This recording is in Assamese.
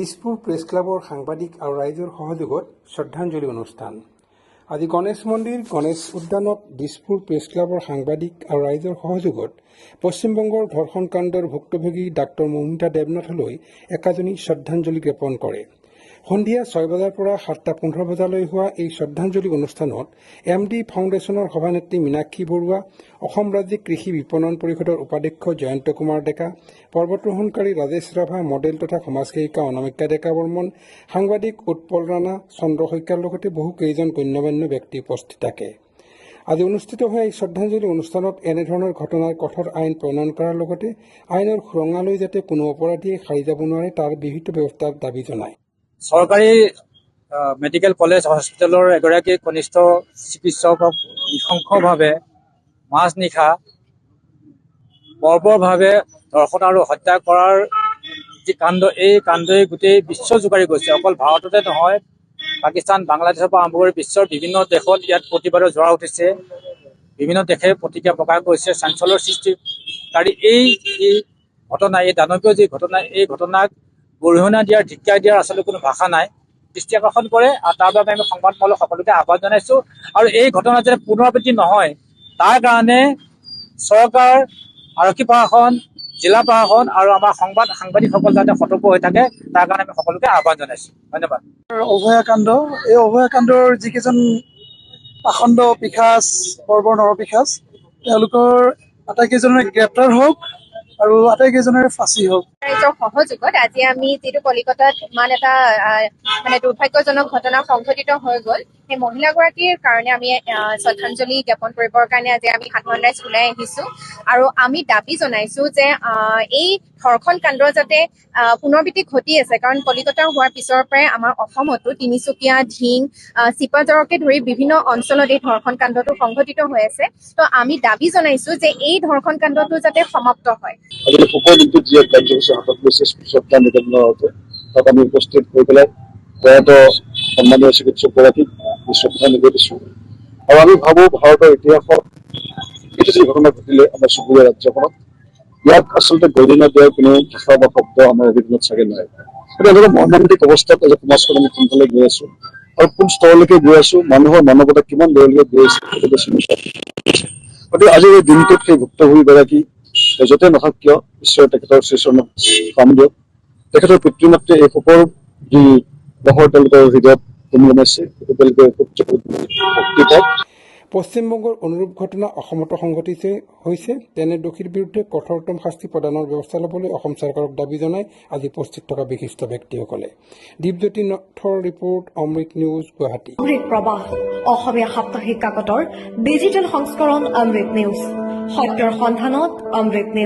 দিছপুৰ প্ৰেছ ক্লাবৰ সাংবাদিক আৰু ৰাইজৰ সহযোগত শ্ৰদ্ধাঞ্জলি অনুষ্ঠান। আজি গণেশ মন্দিৰ গণেশ উদ্যানত দিছপুৰ প্ৰেছ ক্লাবৰ সাংবাদিক আৰু ৰাইজৰ সহযোগত পশ্চিমবংগৰ ধৰ্ষণ কাণ্ডৰ ভুক্তভোগী ডাক্তৰ মৌমিতা দেৱনাথলৈ একাজনী শ্ৰদ্ধাঞ্জলি জ্ঞাপন কৰে। সন্ধিয়া 6 বজাৰ পৰা 7:15 বজালৈ হোৱা এই শ্ৰদ্ধাঞ্জলি অনুষ্ঠানত MD ফাউণ্ডেশ্যনৰ সভানেত্ৰী মীনাক্ষী বৰুৱা, অসম ৰাজ্যিক কৃষি বিপণন পৰিষদৰ উপাধ্যক্ষ জয়ন্ত কুমাৰ ডেকা, পৰ্বতাৰোহণকাৰী ৰাজেশ ৰাভা, মডেল তথা সমাজসেৱিকা অনামিকা ডেকা বৰ্মন, সাংবাদিক উৎপল ৰাণা, চন্দ্ৰ শইকীয়াৰ লগতে বহু কেইজন গণ্যমান্য ব্যক্তি উপস্থিত থাকে। আজি অনুষ্ঠিত হোৱা এই শ্ৰদ্ধাঞ্জলি অনুষ্ঠানত এনেধৰণৰ ঘটনাৰ কঠোৰ আইন প্ৰণয়ন কৰাৰ লগতে আইনৰ সুৰঙালৈ যাতে কোনো অপৰাধীয়ে সাৰি যাব নোৱাৰে তাৰ বিহিত ব্যৱস্থাৰ দাবী জনায়। চৰকাৰী মেডিকেল কলেজ হস্পিটেলৰ এগৰাকী কনিষ্ঠ চিকিৎসকক নৃশংসভাৱে মাজনিশা বৰ্বৰভাৱে ধৰ্ষণ আৰু হত্যা কৰাৰ যি কাণ্ড, এই কাণ্ডই গোটেই বিশ্ব জোকাৰি গৈছে। অকল ভাৰততে নহয়, পাকিস্তান, বাংলাদেশৰ পৰা আৰম্ভ কৰি বিশ্বৰ বিভিন্ন দেশত ইয়াত প্ৰতিবাদৰ জোৱাৰ উঠিছে। বিভিন্ন দেশে প্ৰতিক্ৰিয়া প্ৰকাশ কৰিছে। চাঞ্চল্যৰ সৃষ্টিকাৰী এই ঘটনা, এই দানৱীয় যি ঘটনা, এই ঘটনাক গৰিহণা দিয়াৰ, ধিক্কাৰ দিয়াৰ আচলতে কোনো ভাষা নাই। দৃষ্টি আকৰ্ষণ কৰে আৰু তাৰ বাবে আমি সংবাদমাধ্যমৰ সকলোকে আহ্বান জনাইছো। আৰু এই ঘটনা যাতে পুনৰাবৃত্তি নহয় তাৰ কাৰণে চৰকাৰ, আৰক্ষী প্ৰশাসন, জিলা প্ৰশাসন আৰু আমাৰ সাংবাদিকসকল যাতে সতৰ্ক হৈ থাকে তাৰ কাৰণে আমি সকলোকে আহ্বান জনাইছো। ধন্যবাদ। অভয়াকাণ্ড, এই অভয়াকাণ্ডৰ যিকেইজন পাখণ্ড পিশাচ, বৰ্বৰ নৰপিশাচ, তেওঁলোকৰ আটাইকেইজনৰে গ্ৰেপ্তাৰ হওক আৰু আটাইকেইজনৰে ফাঁচি হওক। ৰাইজৰ সহযোগত আজি আমি যিটো কলিকতাত ইমান এটা দুৰ্ভাগ্যজনক ঘটনা সংঘটিত হৈ গ'ল, সেই মহিলাগৰাকীৰ কাৰণে আমি শ্ৰদ্ধাঞ্জলি জ্ঞাপন কৰিবৰ কাৰণে আজি আমি সাধাৰণ ৰাইজ ওলাই আহিছো আৰু আমি দাবী জনাইছো যে এই ধৰ্ষণ কাণ্ড যাতে পুনৰাবৃত্তি ঘটি আছে। কাৰণ কলিকতা হোৱাৰ পিছৰ পৰাই আমাৰ অসমতো তিনিচুকীয়া, ধিং, চিপাঝাৰকে ধৰি বিভিন্ন অঞ্চলত এই ধৰ্ষণ কাণ্ডটো সংঘটিত হৈ আছে। তো আমি দাবী জনাইছো যে এই ধৰ্ষণ কাণ্ডটো যাতে সমাপ্ত হয়। যি কাৰ্যসূচী হাতত লৈছে শ্ৰদ্ধা নিবেদন হওঁতে তাত আমি উপস্থিত হৈ পেলাই প্ৰয়াত সন্মানীয় চিকিৎসকগৰাকীক শ্ৰদ্ধা নিবেদিছো। আৰু আমি ভাবো ভাৰতৰ ইতিহাসত এইটো যি ঘটনা ঘটিলে আমাৰ চুবুৰীয়া ৰাজ্যখনত, ইয়াক আচলতে গৰিহণা দিয়াৰ কোনো ভাষা বা শব্দ আমাৰ অভিধানত চাগে নাই। গতিকে এনেকুৱা মৰ্মান্তিক অৱস্থাত আজি সমাজখন আমি কোনফালে গৈ আছো আৰু কোন স্তৰলৈকে গৈ আছো, মানুহৰ মানৱতা কিমান দূৰলৈকে গৈ আছে, গতিকে আজি এই দিনটোত সেই ভুক্তভোগীগৰাকী য'তে নাথাক কিয় ঈশ্বৰে তেখেতৰ শ্ৰীচৰণত কাম দিয়ক। তেখেতৰ পিতৃ মাতৃয়ে এই শোকৰ যি লহৰ তেওঁলোকৰ হৃদয়ত জন্মাইছে, তেওঁলোকে শক্তি পাওক। পশ্চিমবংগৰ অনুৰূপ ঘটনা অসমতো সংঘটিত হৈছে। তেনে দোষীৰ বিৰুদ্ধে কঠোৰতম শাস্তি প্ৰদানৰ ব্যৱস্থা ল'বলৈ অসম চৰকাৰক দাবী জনাই আজি উপস্থিত থকা বিশিষ্ট ব্যক্তিসকলে। দীপজ্যোতি নথৰ ৰিপৰ্ট, অমৃত নিউজ, গুৱাহাটী। অমৃত প্ৰবাহ অসমীয়া সাপ্তাহিক কাকতৰ ডিজিটেল সংস্কৰণ অমৃত নিউজ, সত্যৰ সন্ধানত অমৃত নিউজ।